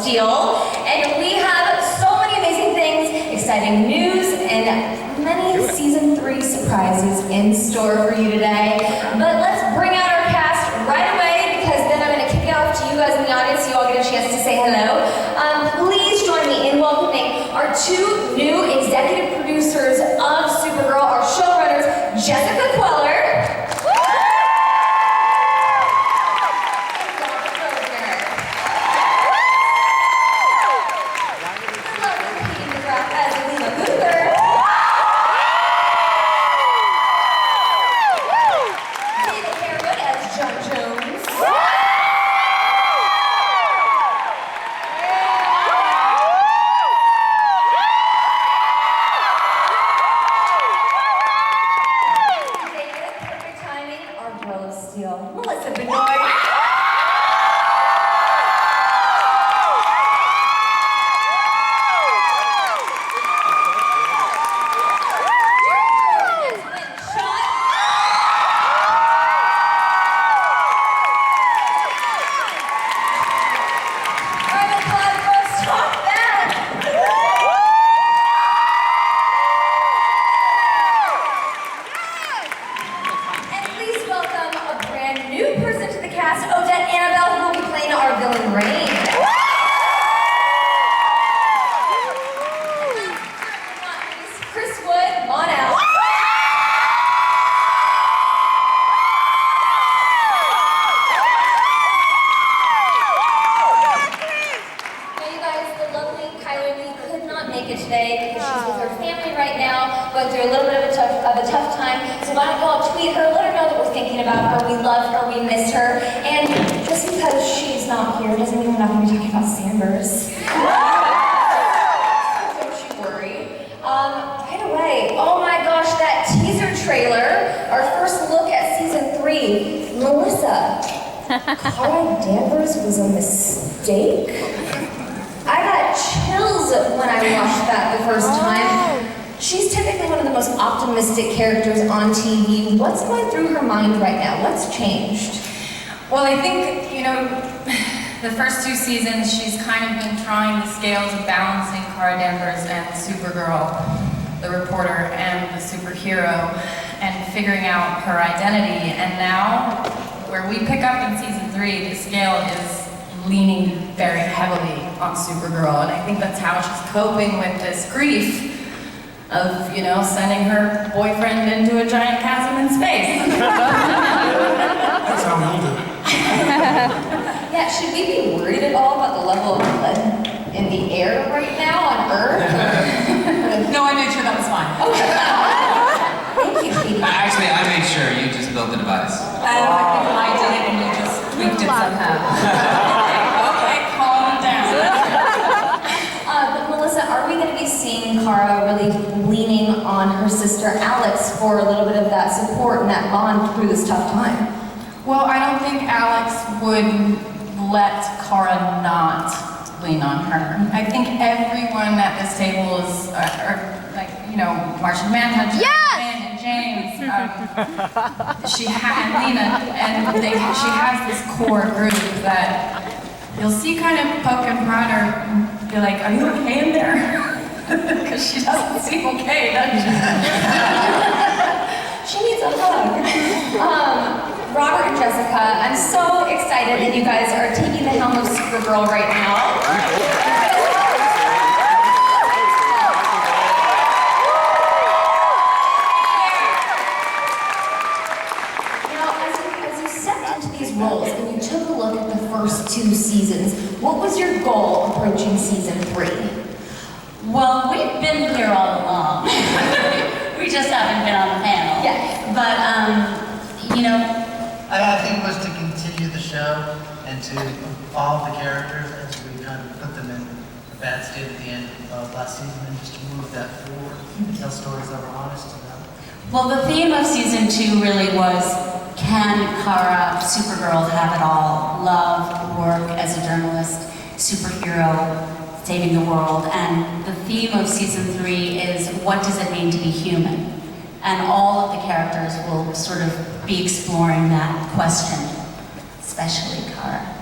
Steel. And we have so many amazing things, exciting news, and many Season 3 surprises in store for you today. But let's bring out our cast right away, because then I'm going to kick it off to you guys in the audience so you all get a chance to say hello. Please join me in welcoming our two new executive producers of Supergirl, our showrunners, Jessica Queller. Characters on TV. What's going through her mind right now? What's changed? Well, I think, you know, the first two seasons she's kind of been trying the scales of balancing Kara Danvers and Supergirl, the reporter, and the superhero, and figuring out her identity. And now, where we pick up in season 3, the scale is leaning very heavily on Supergirl, and I think that's how she's coping with this grief of, you know, sending her boyfriend into a giant chasm in space. That's how we'll do it. Yeah, should we be worried at all about the level of lead in the air right now on Earth? No, I made sure that was fine. Okay. Thank you, Katie. Actually, I made sure. You just built the device. I did it and you just tweaked it somehow. Okay, calm down. Melissa, are we going to be seeing Kara really leaning on her sister Alex for a little bit of that support and that bond through this tough time? Well, I don't think Alex would let Kara not lean on her. I think everyone at this table is, like, you know, Martian Manhunter, and James, she and Lena, and she has this core group that you'll see kind of poke and prod her and be like, are you okay in there? Because she doesn't seem okay, does she? She needs a hug. Robert and Jessica, I'm so excited that you guys are taking the helm of Supergirl right now. Now, as you stepped into these roles and you took a look at the first 2 seasons, what was your goal approaching season 3? Well, we've been here all along. We just haven't been on the panel. Yes. But, you know, I think it was to continue the show and to evolve the characters as we kind of put them in a bad state at the end of last season, and just to move that forward and tell stories that were honest to them. well, the theme of season 2 really was, can Kara, Supergirl, have it all? Love, work as a journalist, superhero, saving the world. And the theme of season 3 is, what does it mean to be human? And all of the characters will sort of be exploring that question, especially Kara.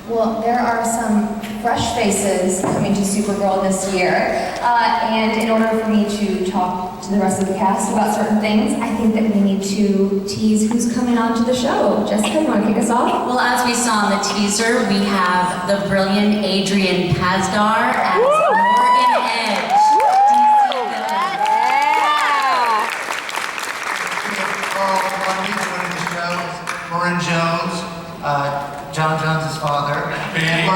Well, there are some fresh faces coming to Supergirl this year, and in order for me to talk to the rest of the cast about certain things, I think that we need to tease who's coming on to the show. Jessica, you want to kick us off? Well, as we saw in the teaser, we have the brilliant Adrian Pasdar as Morgan Edge. Warren Jones, John Jones' father. And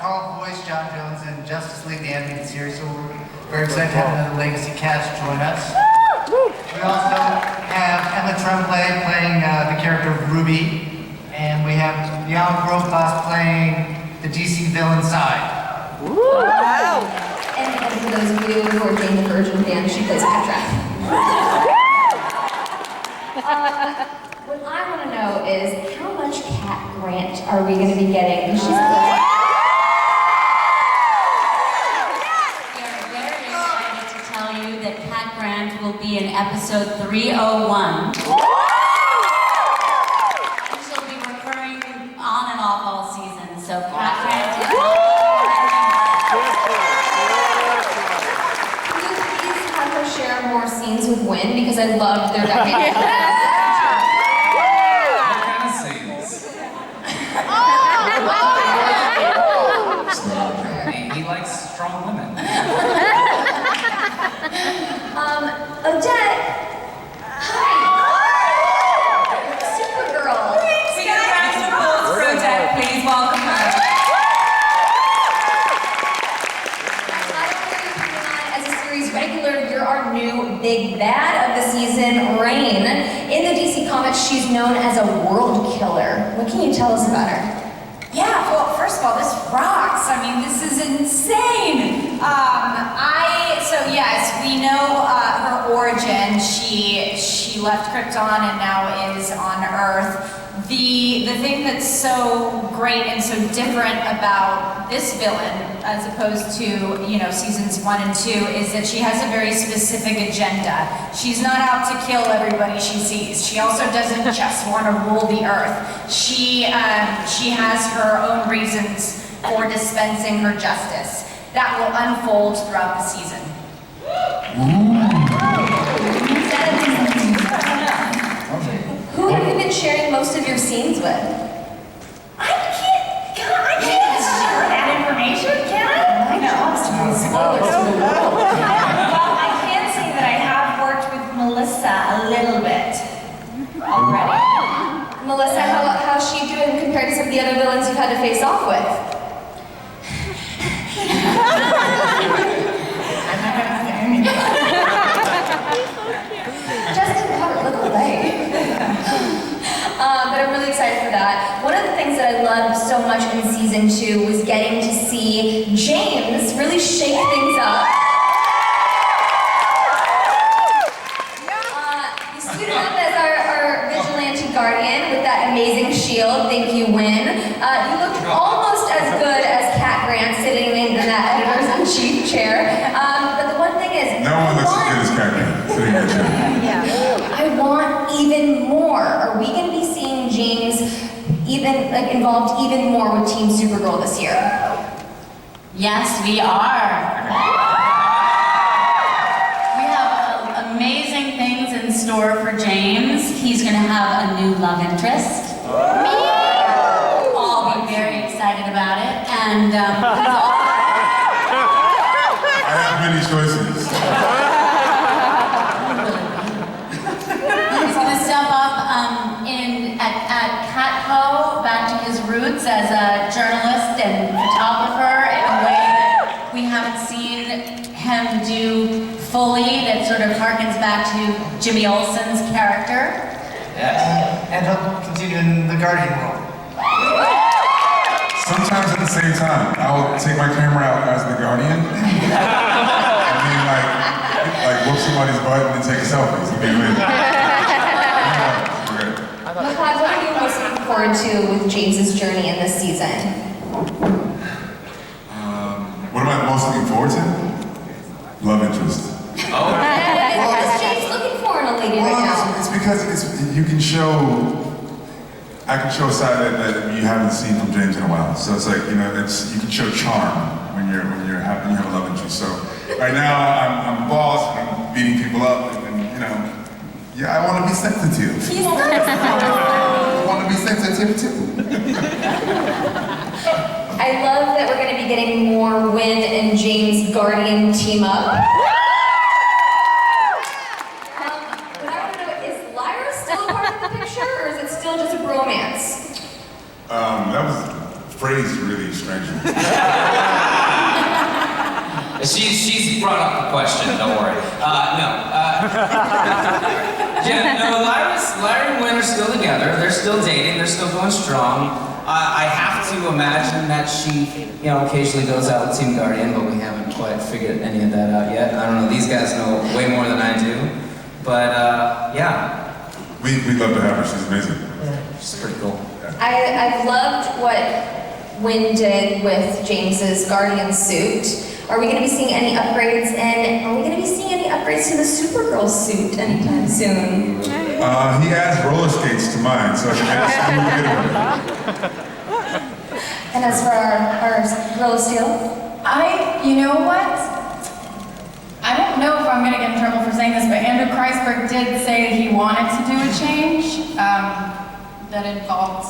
Carl voiced John Jones in Justice League, the animated series, so we're very excited to have another legacy cast join us. We also have Emma Tremblay playing the character of Ruby, and we have Jan Groflas playing the DC villain Side. Wow! And for those of you who are Jane the Virgin fans, she plays Petra. What I want to know is how much Cat Grant are we going to be getting? She's We are very excited to tell you that Cat Grant will be in episode 301. And she'll be recurring on and off all season. So Cat Grant is Can you please have her share more scenes with Wynn? Because I loved their dynamic. What kind of scenes? He likes strong women. Odette. Hi. Supergirl. We got a round of applause for Odette, please welcome her. As a series regular, you're our new big bad of the season, Rain. In the DC Comics, she's known as a world killer. What can you tell us about her? Yeah, well, first of all, this rocks. I mean, this is insane. So yes, we know her origin. She left Krypton and now is on Earth. The thing that's so great and so different about this villain, as opposed to, you know, seasons 1 and 2, is that she has a very specific agenda. She's not out to kill everybody she sees. She also doesn't just want to rule the Earth. She has her own reasons for dispensing her justice that will unfold throughout the season. Who have you been sharing most of your scenes with? I can't share that information, can I? No. Spoilers for the world. Well, I can say that I have worked with Melissa a little bit already. Melissa, how's she doing compared to some of the other villains you've had to face off with? Justin Potter, look away. But I'm really excited for that. One of the things that I loved so much in season 2 was getting to see James really shake things up. You suited up as our vigilante guardian with that amazing shield. Thank you, Wynn. You looked almost as good as Cat Grant sitting in that editor's-in-chief chair. But the one thing is, No one looks as good as Cat Grant sitting in the chair. I want even more. Are we going to be seeing James involved even more with Team Supergirl this year? Yes, we are. We have amazing things in store for James. He's going to have a new love interest. We'll all be very excited about it. And I have many choices. he's going to step up at Catco, back to his roots as a journalist and photographer in a way that we haven't seen him do fully, that sort of harkens back to Jimmy Olsen's character. Yes. And he'll continue in the Guardian role. Sometimes at the same time, I will take my camera out as the Guardian, and then like whoop somebody's butt and then take a selfie. So be with Mahad, what are you most looking forward to with James's journey in this season? What am I most looking forward to? Love interest. What is James looking for in a lady right now? It's because you can show I can show a side that you haven't seen from James in a while. So it's like, you know, you can show charm when you have a love interest. So right now I'm a boss, I'm beating people up, and you know, yeah, I want to be sensitive. I want to be sensitive too. I love that we're going to be getting more Win and James Guardian team up. But I want to know, is Lyra still a part of the picture, or is it still just a bromance? That was phrased really strangely. She's brought up the question, don't worry. Yeah, no, Lyra and Wynn are still together. They're still dating. They're still going strong. I have to imagine that she, you know, occasionally goes out with Team Guardian, but we haven't quite figured any of that out yet. I don't know. These guys know way more than I do. But, yeah. We'd love to have her. She's amazing. She's pretty cool. I've loved what Win did with James's Guardian suit. Are we going to be seeing any upgrades, and are we going to be seeing any upgrades to the Supergirl suit anytime soon? He adds roller skates to mine, so I can get a smooth bit. And as for our Girl of Steel? You know what? I don't know if I'm going to get in trouble for saying this, but Andrew Kreisberg did say that he wanted to do a change that involved